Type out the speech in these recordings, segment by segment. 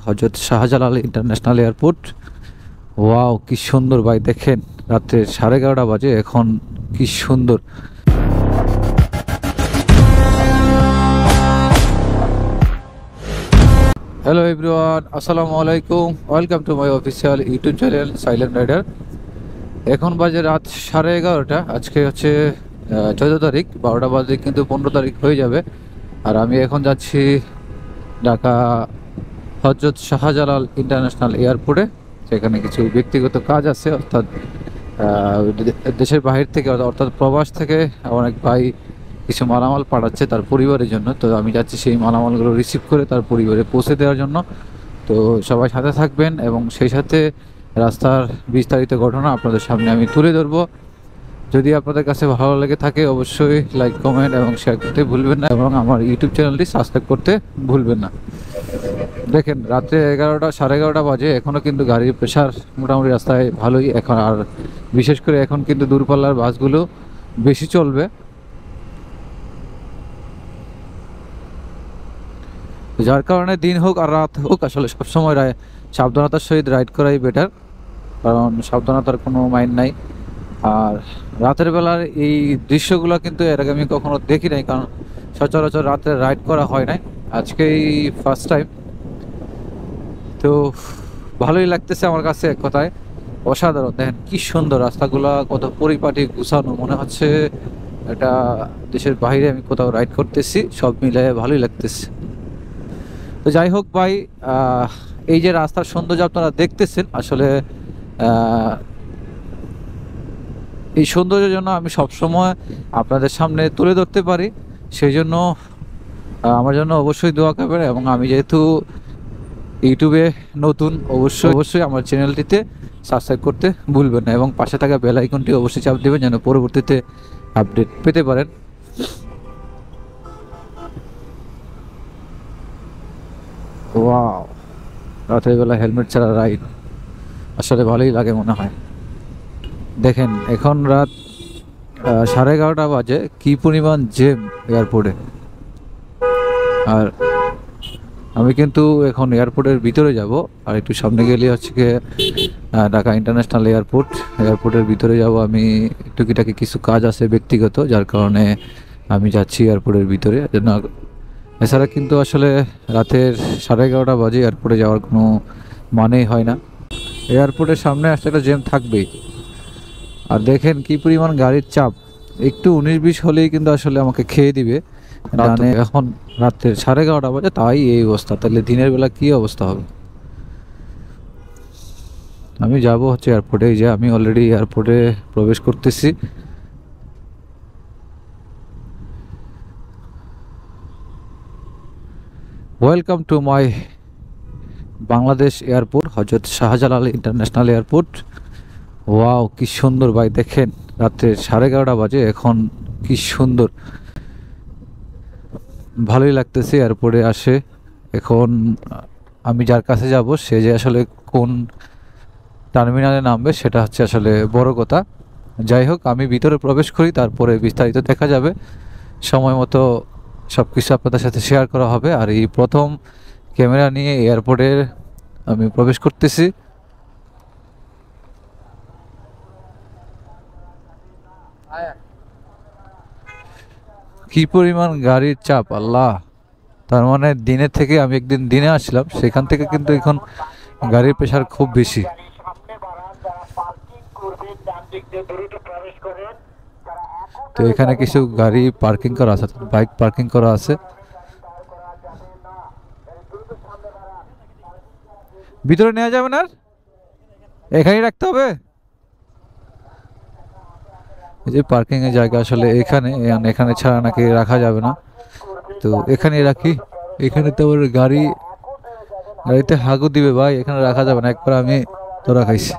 Hazrat Shahjalal international airport. Wow, কি সুন্দর ভাই, দেখেন রাত্রে 11:30 বাজে এখন, কি সুন্দর। হ্যালো এভরিওয়ান, আসসালামু আলাইকুম, welcome to my official YouTube channel Silent Rider. এখন বাজে রাত 11:30। আজকে হচ্ছে 14 তারিখ, 12টা বাজে কিন্তু 15 তারিখ হয়ে যাবে। আর আমি এখন যাচ্ছি ঢাকা হযরত শাহজালাল ইন্টারন্যাশনাল এয়ারপোর্টে। সেখানে কিছু ব্যক্তিগত কাজ আছে, অর্থাৎ দেশের বাহির থেকে অর্থাৎ প্রবাস থেকে অনেক ভাই কিছু মালামাল পাঠাচ্ছে তার পরিবারের জন্য। তো আমি যাচ্ছি সেই মালামালগুলো রিসিভ করে তার পরিবারে পৌঁছে দেওয়ার জন্য। তো সবাই সাথে থাকবেন এবং সেই সাথে রাস্তার বিস্তারিত ঘটনা আপনাদের সামনে আমি তুলে ধরবো। যদি আপনাদের কাছে ভালো লেগে থাকে অবশ্যই লাইক, কমেন্ট এবং শেয়ার করতে ভুলবেন না, এবং আমার ইউটিউব চ্যানেলটি সাবস্ক্রাইব করতে ভুলবেন না। দেখেন রাত্রে 11:30 বাজে, এখনও কিন্তু গাড়ির প্রেশার মোটামুটি রাস্তায় ভালোই এখন। আর বিশেষ করে এখন কিন্তু দূরপাল্লার বাসগুলো বেশি চলবে, যার কারণে দিন হোক আর রাত হোক আসলে সবসময় সাবধানতার সহিত রাইড করাই বেটার, কারণ সাবধানতার কোনো মাইন্ড নাই। আর রাতের বেলার এই দৃশ্যগুলো কিন্তু এর আগে আমি কখনো দেখি নাই, কারণ সচরাচর রাতে রাইড করা হয় নাই, আজকেই ফার্স্ট টাইম। তো ভালোই লাগতেছে আমার কাছে, এক কথায় অসাধারণ। দেখেন কি সুন্দর রাস্তাগুলা, কত পরিপাটি গুছানো, মনে হচ্ছে এটা দেশের বাইরে আমি কোথাও রাইড করতেছি। সব মিলে ভালোই লাগতেছে। তো যাই হোক ভাই, এই যে রাস্তার সৌন্দর্য আপনারা দেখতেছেন, আসলে এই সৌন্দর্যের জন্য আমি সবসময় আপনাদের সামনে তুলে ধরতে পারি, সেই জন্য আমার জন্য অবশ্যই দোয়া করবেন। এবং আমি যেহেতু ইউটিউবে নতুন, অবশ্যই আমার চ্যানেলটিতে সাবস্ক্রাইব করতে ভুলবেন না, এবং পাশে থাকা বেল আইকনটি অবশ্যই চাপ দেবেন যেন পরবর্তীতে আপডেট পেতে পারেন। ওয়াও, রাতের বেলা হেলমেট ছাড়া রাইড আসলে ভালোই লাগে মনে হয়। দেখেন এখন রাত 11:30 বাজে, কি পরিমাণ জ্যাম এয়ারপোর্টে। আর আমি কিন্তু এখন এয়ারপোর্টের ভিতরে যাব, আর একটু সামনে গেলে হচ্ছে গিয়ে ঢাকা ইন্টারন্যাশনাল এয়ারপোর্টের ভিতরে যাব। আমি টুকিটাকি কিছু কাজ আছে ব্যক্তিগত, যার কারণে আমি যাচ্ছি এয়ারপোর্টের ভিতরে। এছাড়া কিন্তু আসলে রাতের 11:30 বাজে এয়ারপোর্টে যাওয়ার কোনো মানেই হয় না। এয়ারপোর্টের সামনে আসলে একটা জ্যাম থাকবেই। আর দেখেন কি পরিমাণ গাড়ির চাপ, একটু 19-20 হলেই কিন্তু আসলে আমাকে খেয়ে দিবে। এখন রাতের 11:30 বাজে, তাই এই অবস্থা, তাহলে দিনের বেলা কি অবস্থা হবে। আমি যাব হচ্ছে এয়ারপোর্টে, যে আমি অলরেডি এয়ারপোর্টে প্রবেশ করতেছি। Welcome to my Bangladesh airport, Hazrat Shahjalal international airport. Wow, কি সুন্দর ভাই, দেখেন রাত্রে 11:30 বাজে এখন, কি সুন্দর। ভালোই লাগতেছে এয়ারপোর্টে আসে। এখন আমি যার কাছে যাব সে যে আসলে কোন টার্মিনালে নামবে সেটা হচ্ছে আসলে বড় কথা। যাই হোক, আমি ভিতরে প্রবেশ করি, তারপরে বিস্তারিত দেখা যাবে। সময় মতো সব কিছু আপনাদের সাথে শেয়ার করা হবে। আর এই প্রথম ক্যামেরা নিয়ে এয়ারপোর্টে আমি প্রবেশ করতেছি। কি পরিমাণ গাড়ির চাপ, আল্লাহ! তার মানে দিনের থেকে, আমি একদিন দিনে আসলাম, সেখান থেকে কিন্তু এখন গাড়ির প্রেশার খুব বেশি। তো এখানে কিছু গাড়ি পার্কিং করা আছে, বাইক পার্কিং করা আছে। ভিতরে নেওয়া যাবে না, এখানেই রাখতে হবে। এই যে পার্কিং এর জায়গা, আসলে এখানে ছাড়া নাকি রাখা যাবে না, তো এখানেই রাখি। এখানে তো আবার গাড়িতে হাগু দিবে ভাই, এখানে রাখা যাবে না, একবার আমি ধরা খাইছি।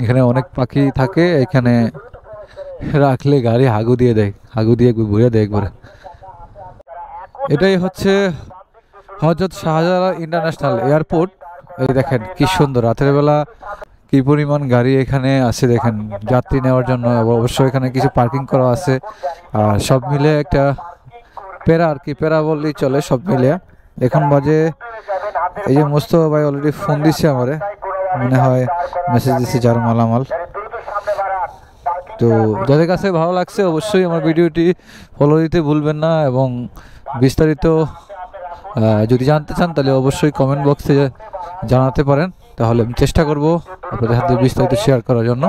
এখানে অনেক পাখি থাকে, এখানে রাখলে গাড়ি হাগু দিয়ে ঘুরে দেয় একবারে। এটাই হচ্ছে হযরত শাহজালাল ইন্টারন্যাশনাল এয়ারপোর্ট। এই দেখেন কি সুন্দর, রাতের বেলা কি পরিমাণ গাড়ি এখানে আছে দেখেন, যাত্রী নেওয়ার জন্য। অবশ্যই এখানে কিছু পার্কিং করা আছে। আর সব মিলে একটা প্যারা, আর কি প্যারা বললেই চলে, সব মিলে এখন বাজে এই যে মোস্তফা ভাই অলরেডি ফোন দিচ্ছে আমারে, মনে হয় মেসেজ দিচ্ছে যার মালামাল। তো যাদের কাছে ভালো লাগছে অবশ্যই আমার ভিডিওটি ফলো দিতে ভুলবেন না, এবং বিস্তারিত যদি জানতে চান তাহলে অবশ্যই কমেন্ট বক্সে জানাতে পারেন, তাহলে আমি চেষ্টা করব আপনাদের হাতে বিস্তারিত শেয়ার করার জন্য।